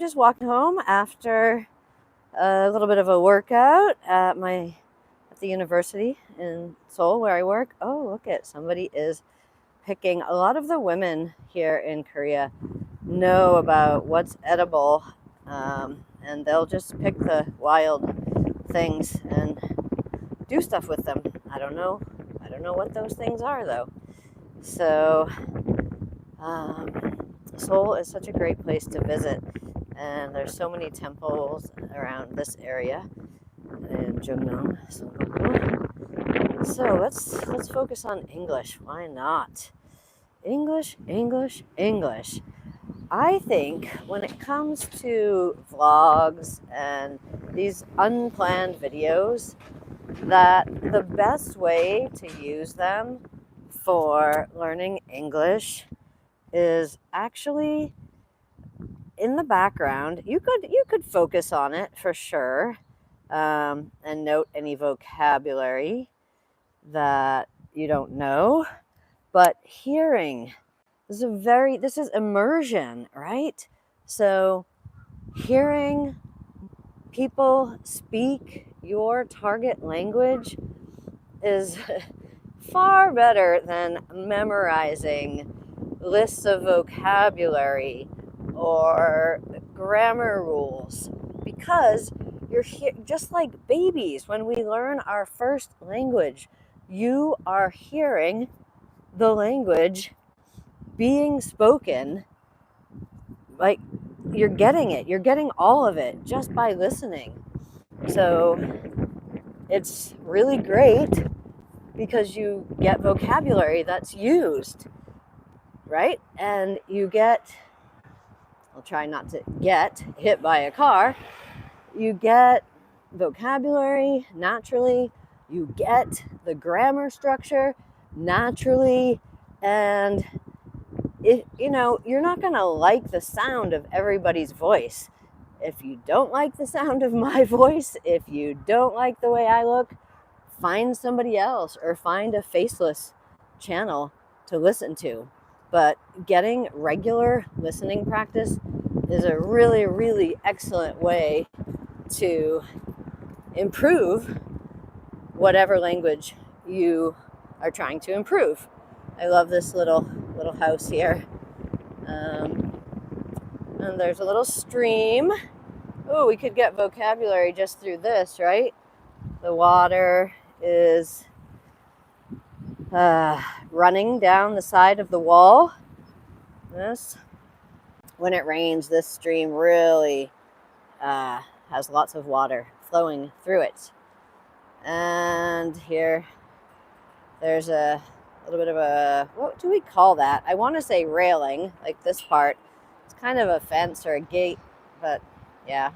Just walking home after a little bit of a workout at the university in Seoul where I work. Oh, look at somebody is picking. A lot of the women here in Korea know about what's edible, and they'll just pick the wild things and do stuff with them. I don't know what those things are though. So Seoul is such a great place to visit, and there's so many temples around this area in Jungnon. So let's focus on English. Why not? English, English, English. I think when it comes to vlogs and these unplanned videos, that the best way to use them for learning English is actually in the background. You could focus on it for sure, and note any vocabulary that you don't know. But hearing, this is immersion, right? So hearing people speak your target language is far better than memorizing lists of vocabulary or grammar rules, because you're just like babies. When we learn our first language, you are hearing the language being spoken, like you're getting it, you're getting all of it just by listening. So it's really great because you get vocabulary that's used, right? And I'll try not to get hit by a car. You get vocabulary naturally, you get the grammar structure naturally, and you're not going to like the sound of everybody's voice. If you don't like the sound of my voice, if you don't like the way I look, find somebody else or find a faceless channel to listen to. But getting regular listening practice is a really, really excellent way to improve whatever language you are trying to improve. I love this little house here. And there's a little stream. Oh, we could get vocabulary just through this, right? The water is running down the side of the wall. When it rains, this stream really has lots of water flowing through it. And here, there's a little bit of what do we call that? I want to say railing, like this part. It's kind of a fence or a gate, but yeah.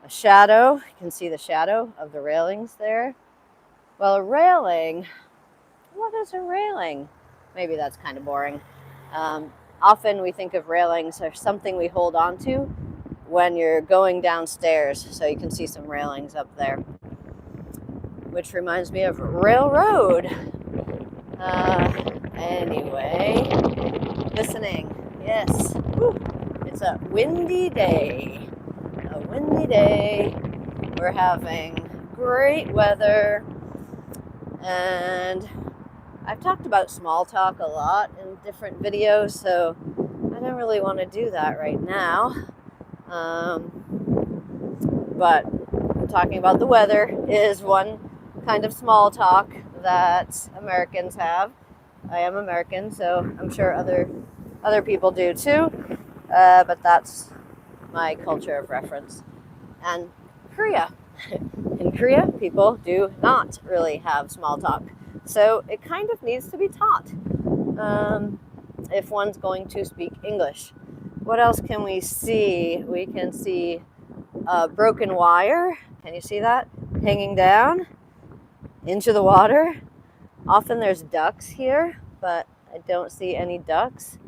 A shadow, you can see the shadow of the railings there. Well, a railing, what is a railing? Maybe that's kind of boring. Often we think of railings as something we hold on to when you're going downstairs. So you can see some railings up there, which reminds me of railroad. Anyway, listening. Yes. Woo. It's a windy day. A windy day. We're having great weather. And I've talked about small talk a lot in different videos, so I don't really want to do that right now. But talking about the weather is one kind of small talk that Americans have. I am American, so I'm sure other people do too. But that's my culture of reference. And Korea. In Korea, people do not really have small talk. So it kind of needs to be taught if one's going to speak English. What else can we see? We can see broken wire. Can you see that? Hanging down into the water. Often there's ducks here, but I don't see any ducks.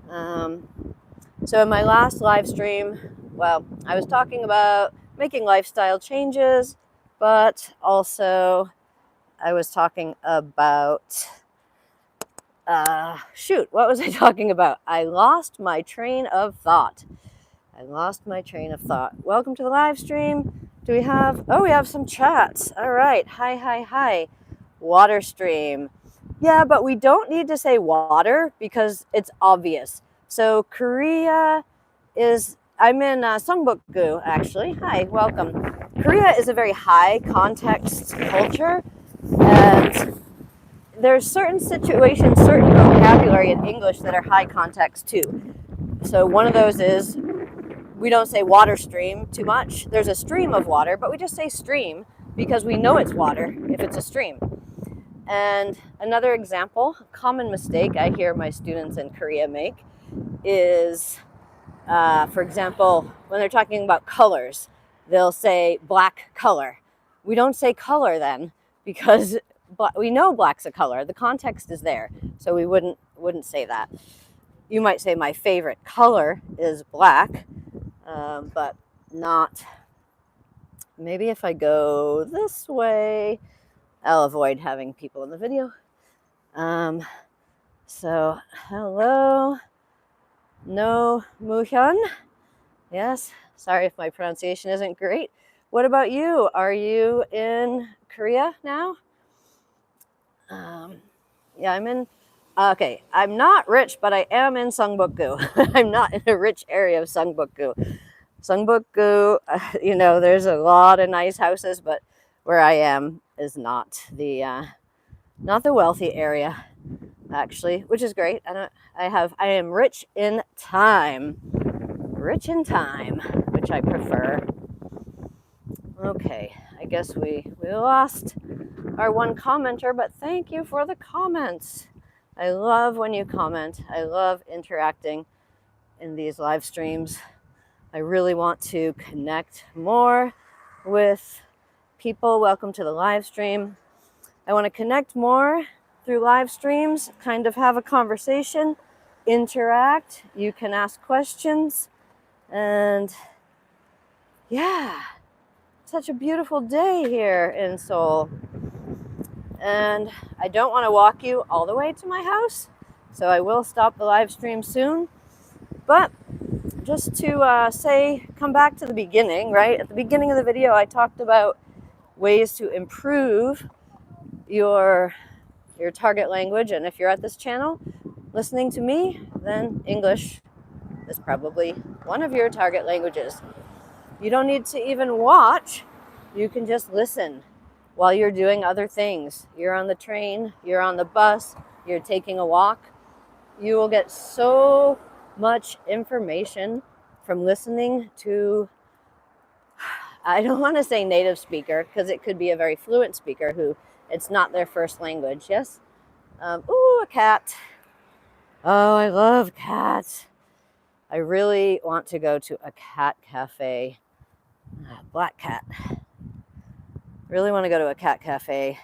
So in my last live stream, I was talking about making lifestyle changes, but also I was talking about, what was I talking about? I lost my train of thought. I lost my train of thought. Welcome to the live stream. Do we have, oh, we have some chats. All right. Hi. Water stream. Yeah, but we don't need to say water because it's obvious. So Korea is, I'm in Sungbuk-gu actually. Hi, welcome. Korea is a very high context culture, and there's certain situations, certain vocabulary in English that are high context too. So one of those is we don't say water stream too much. There's a stream of water, but we just say stream because we know it's water if it's a stream. And another example, common mistake I hear my students in Korea make is, for example, when they're talking about colors, they'll say black color. We don't say color then because we know black's a color. The context is there, so we wouldn't say that. You might say my favorite color is black, but not. Maybe if I go this way, I'll avoid having people in the video. So hello, no Muhyun. Yes, sorry if my pronunciation isn't great. What about you? Are you in Korea now? Yeah, I'm in. Okay, I'm not rich, but I am in Sungbuk-gu. I'm not in a rich area of Sungbuk-gu. Sungbuk-gu, you know, there's a lot of nice houses, but where I am is not the wealthy area, actually, which is great. I am rich in time, which I prefer. Okay, I guess we lost our one commenter, but thank you for the comments. I love when you comment. I love interacting in these live streams. I really want to connect more with people. Welcome to the live stream. I want to connect more through live streams, kind of have a conversation, interact. You can ask questions, and yeah, such a beautiful day here in Seoul. And I don't want to walk you all the way to my house, so I will stop the live stream soon. But just to come back to the beginning, right? At the beginning of the video, I talked about ways to improve your target language. And if you're at this channel listening to me, then English is probably one of your target languages. You don't need to even watch. You can just listen while you're doing other things. You're on the train, you're on the bus, you're taking a walk. You will get so much information from listening to, I don't want to say native speaker, because it could be a very fluent speaker who it's not their first language. Yes? Ooh, a cat. Oh, I love cats. I really want to go to a cat cafe. Black cat. Really want to go to a cat cafe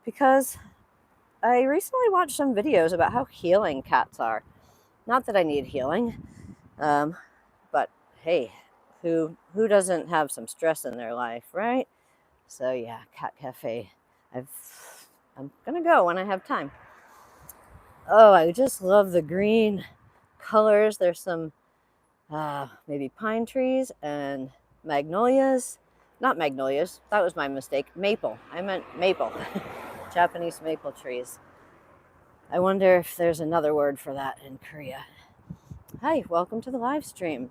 because I recently watched some videos about how healing cats are. Not that I need healing, but hey, who doesn't have some stress in their life, right? So yeah, cat cafe. I'm gonna go when I have time. Oh, I just love the green colors. There's some maybe pine trees and magnolias. Not magnolias, that was my mistake. Maple, I meant maple. Japanese maple trees. I wonder if there's another word for that in Korea. Hi, welcome to the live stream.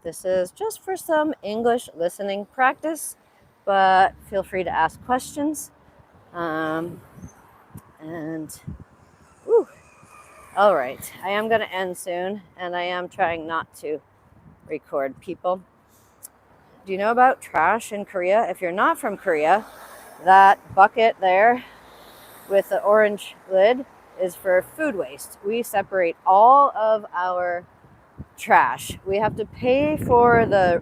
This is just for some English listening practice, but feel free to ask questions. And, all right, I am gonna end soon, and I am trying not to record people. Do you know about trash in Korea? If you're not from Korea, that bucket there with the orange lid is for food waste. We separate all of our trash. We have to pay for the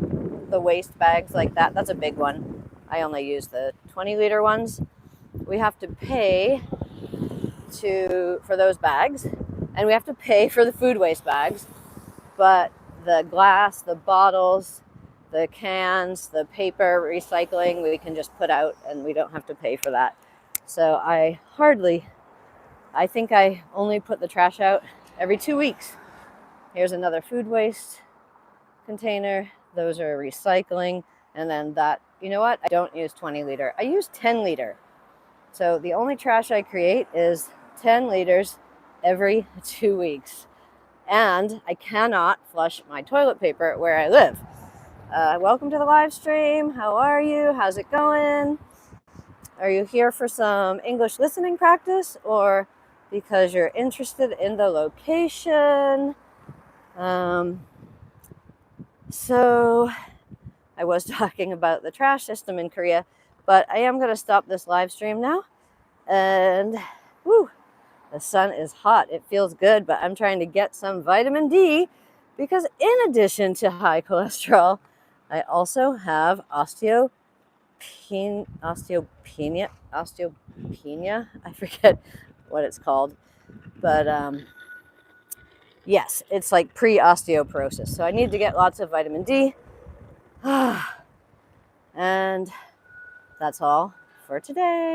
waste bags like that. That's a big one. I only use the 20-liter ones. We have to pay for those bags, and we have to pay for the food waste bags. But the glass, the bottles, the cans, the paper recycling, we can just put out and we don't have to pay for that. So I think I only put the trash out every 2 weeks. Here's another food waste container. Those are recycling. And then that, you know what? I don't use 20 liter. I use 10 liter. So the only trash I create is 10 liters every 2 weeks. And I cannot flush my toilet paper where I live. Welcome to the live stream. How are you? How's it going? Are you here for some English listening practice or because you're interested in the location? So I was talking about the trash system in Korea, but I am going to stop this live stream now. And whew, the sun is hot. It feels good, but I'm trying to get some vitamin D because in addition to high cholesterol, I also have osteopenia. I forget what it's called, but yes, it's like pre-osteoporosis. So I need to get lots of vitamin D. And that's all for today.